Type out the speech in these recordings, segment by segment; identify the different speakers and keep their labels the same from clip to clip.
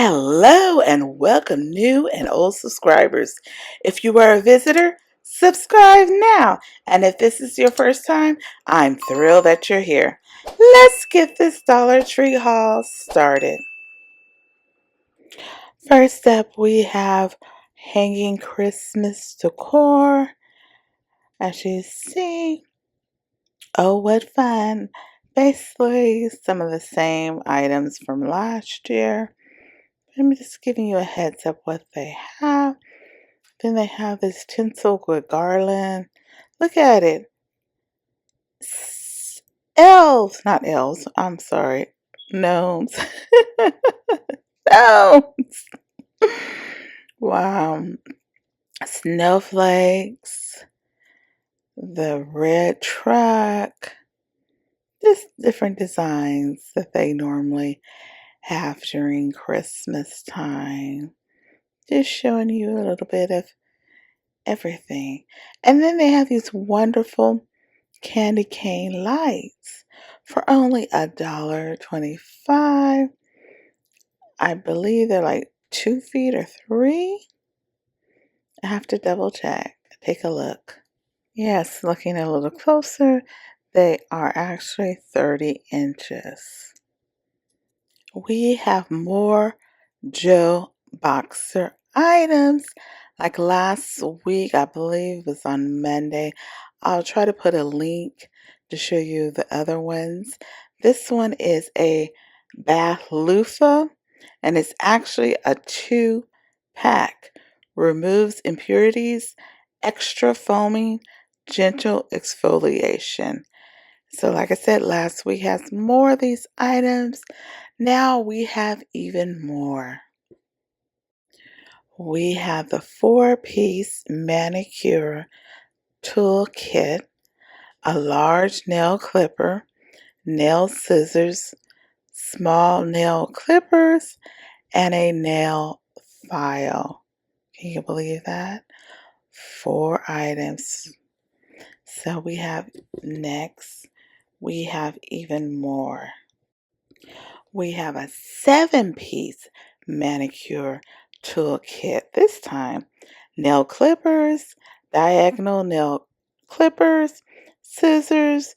Speaker 1: Hello and welcome new and old subscribers. If you are a visitor, subscribe now. And if this is your first time, I'm thrilled that you're here. Let's get this Dollar Tree haul started. First up, we have hanging Christmas decor. As you see, oh, what fun. Basically, some of the same items from last year. I'm just giving you a heads up what they have. Then they have this tinsel with garland. Look at it. Elves, not elves, I'm sorry. Gnomes. Gnomes. Wow. Snowflakes. The red truck. Just different designs that they normally have during Christmas time. Just showing you a little bit of everything. And then they have these wonderful candy cane lights for only $1.25. I believe they're like 2 feet or 3. I have to double check. Take a look. Yes, looking a little closer, they are actually 30 inches. We have more Joe Boxer items. Like last week, I believe it was on Monday. I'll try to put a link to show you the other ones. This one is a bath loofah, and it's actually a 2-pack. Removes impurities, extra foaming, gentle exfoliation. So like I said, last week has more of these items. Now we have even more. We have the 4-piece Manicure Tool Kit, a large nail clipper, nail scissors, small nail clippers, and a nail file. Can you believe that? 4 items. So we have next, we have even more. We have a 7-piece manicure tool kit. This time, nail clippers, diagonal nail clippers, scissors,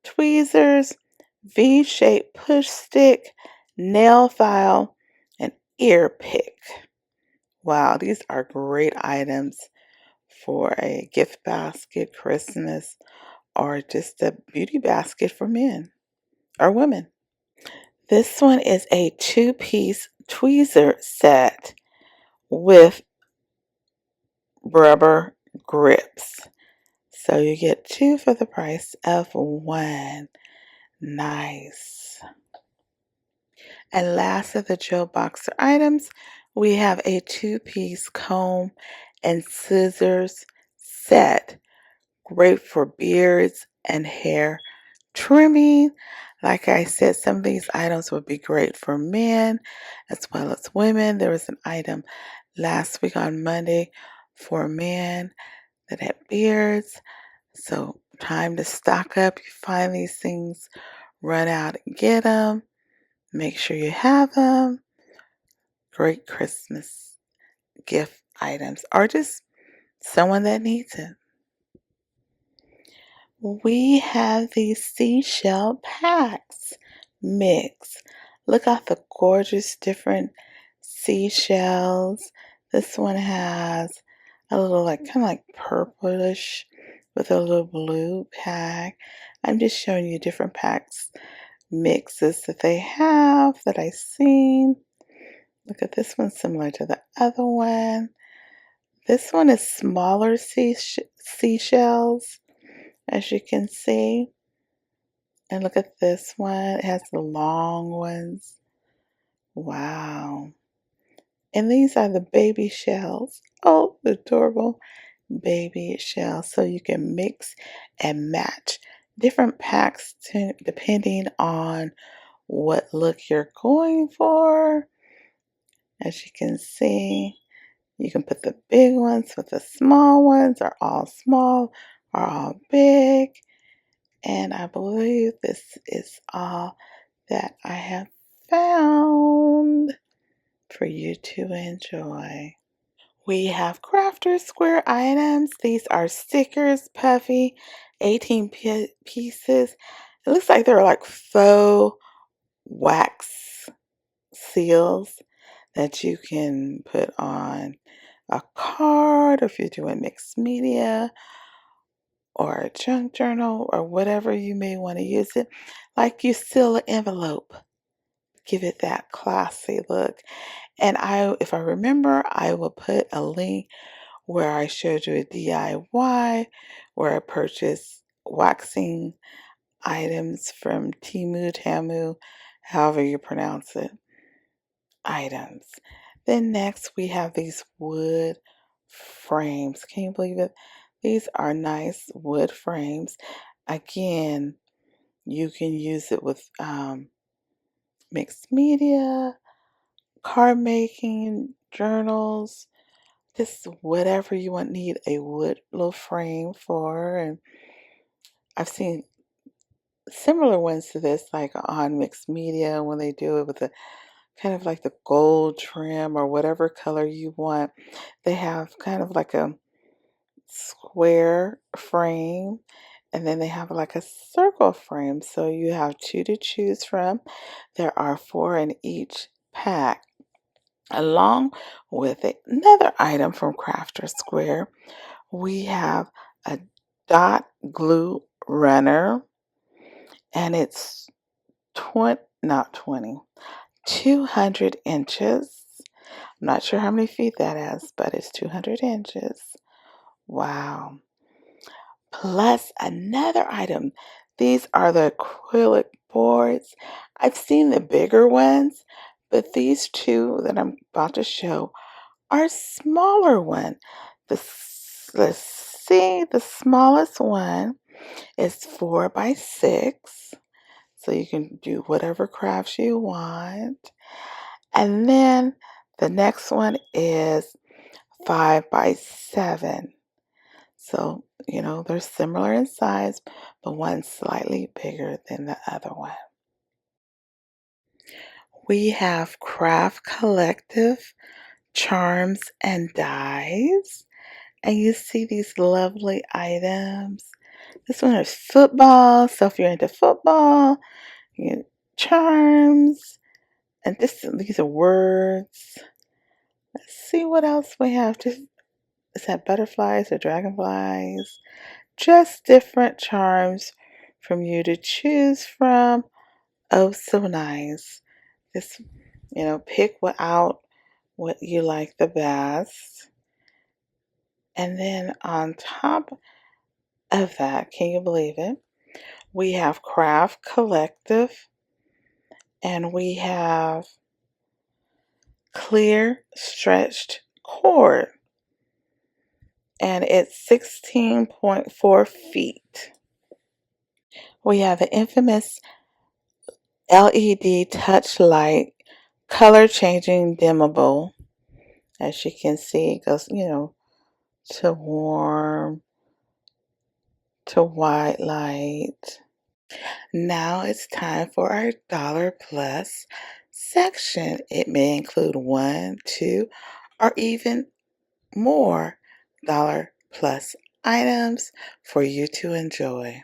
Speaker 1: tweezers, V-shaped push stick, nail file, and ear pick. Wow, these are great items for a gift basket, Christmas, or just a beauty basket for men or women. This one is a 2-piece tweezer set with rubber grips. So you get 2 for the price of 1. Nice. And last of the Joe Boxer items, we have a 2-piece comb and scissors set. Great for beards and hair trimming. Like I said, some of these items would be great for men as well as women. There was an item last week on Monday for men that had beards. So time to stock up. You find these things, run out and get them. Make sure you have them. Great Christmas gift items or just someone that needs it. We have these Seashell Packs mix. Look at the gorgeous different seashells. This one has a little kind of like purplish with a little blue pack. I'm just showing you different packs mixes that they have that I've seen. Look at this one, similar to the other one. This one is smaller seashells, as you can see. And look at this one. It has the long ones. Wow. And these are the baby shells. Oh, the adorable baby shells. So you can mix and match different packs depending on what look you're going for. As you can see, you can put the big ones with the small ones, or all small, or all big. And I believe this is all that I have found for you to enjoy. We have crafter square items. These are stickers, puffy, 18 pieces. It looks like they're like faux wax seals that you can put on a card, or if you're doing mixed media or a junk journal or whatever you may want to use it. Like you seal an envelope, give it that classy look. And if I remember, I will put a link where I showed you a DIY where I purchased waxing items from Tamu, however you pronounce it, items. Then next we have these wood frames. Can you believe it? These are nice wood frames. Again, you can use it with mixed media, card making, journals, just whatever you need a wood little frame for. And I've seen similar ones to this, like on mixed media, when they do it with a kind of like the gold trim or whatever color you want. They have kind of like a square frame, and then they have like a circle frame. So you have two to choose from. There are 4 in each pack, along with another item from Crafter Square. We have a dot glue runner, and it's 200 inches. I'm not sure how many feet that is, but it's 200 inches. Wow. Plus another item. These are the acrylic boards. I've seen the bigger ones, but these two that I'm about to show are smaller one. Let's see, the smallest one is 4 by 6. So you can do whatever crafts you want. And then the next one is 5 by 7. So, they're similar in size, but one's slightly bigger than the other one. We have Craft Collective charms and dies. And you see these lovely items. This one is football. So if you're into football, you get charms. And these are words. Let's see what else we have. Is that butterflies or dragonflies? Just different charms from you to choose from. Oh, so nice. Just, pick out what you like the best. And then on top of that, can you believe it? We have Craft Collective, and we have clear stretched cord, and it's 16.4 feet. We have the infamous LED touch light, color changing dimmable. As you can see, it goes, to warm, to white light. Now it's time for our Dollar Plus section. It may include 1, 2, or even more Dollar Plus items for you to enjoy.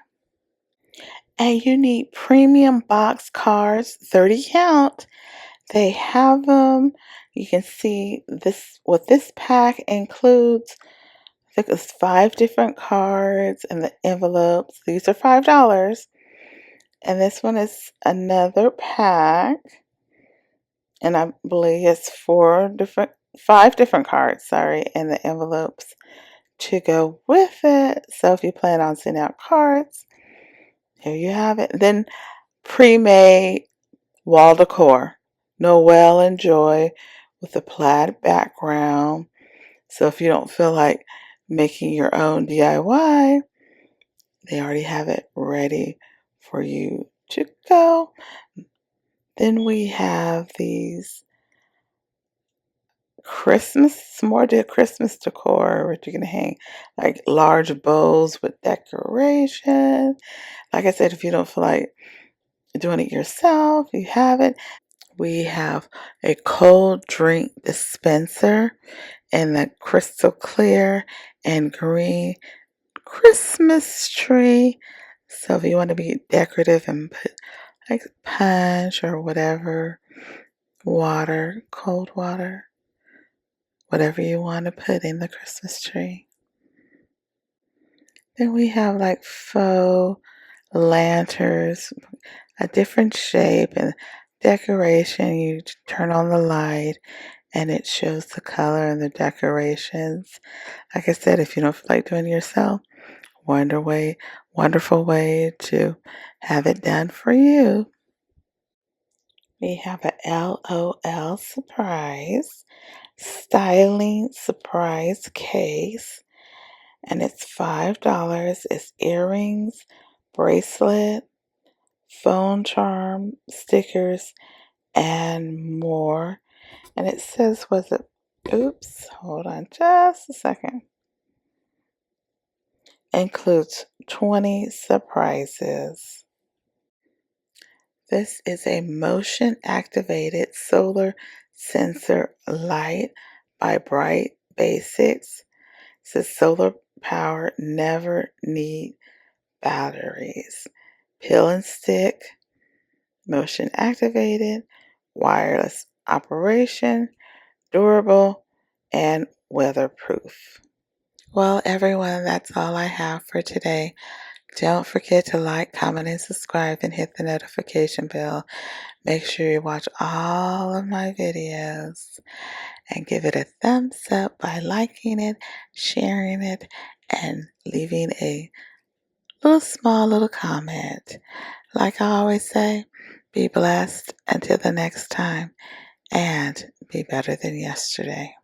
Speaker 1: And you need premium box cards, 30 count. They have them. You can see what this pack includes. I think it's 5 different cards and the envelopes. These are $5. And this one is another pack. And I believe it's 5 different cards, and the envelopes to go with it. So if you plan on sending out cards, here you have it. Then pre-made wall decor, Noel and Joy, with a plaid background. So if you don't feel like making your own DIY, they already have it ready for you to go. Then we have these more Christmas decor, which you can hang like large bowls with decoration. Like I said, if you don't feel like doing it yourself, you have it. We have a cold drink dispenser in the crystal clear and green Christmas tree. So if you want to be decorative and put like punch or whatever, water, cold water, whatever you want to put in the Christmas tree. Then we have like faux lanterns, a different shape and decoration. You turn on the light and it shows the color and the decorations. Like I said, if you don't feel like doing it yourself, wonderful way to have it done for you. We have a LOL surprise styling surprise case, and it's $5. It's earrings, bracelet, phone charm, stickers, and more. And it says, oops, hold on just a second. Includes 20 surprises. This is a motion activated solar sensor light by Bright Basics. It says solar power, never need batteries. Peel and stick, motion activated, wireless operation, durable, and weatherproof. Well, everyone, that's all I have for today. Don't forget to like, comment, and subscribe and hit the notification bell. Make sure you watch all of my videos and give it a thumbs up by liking it, sharing it, and leaving a small little comment. Like I always say, be blessed until the next time and be better than yesterday.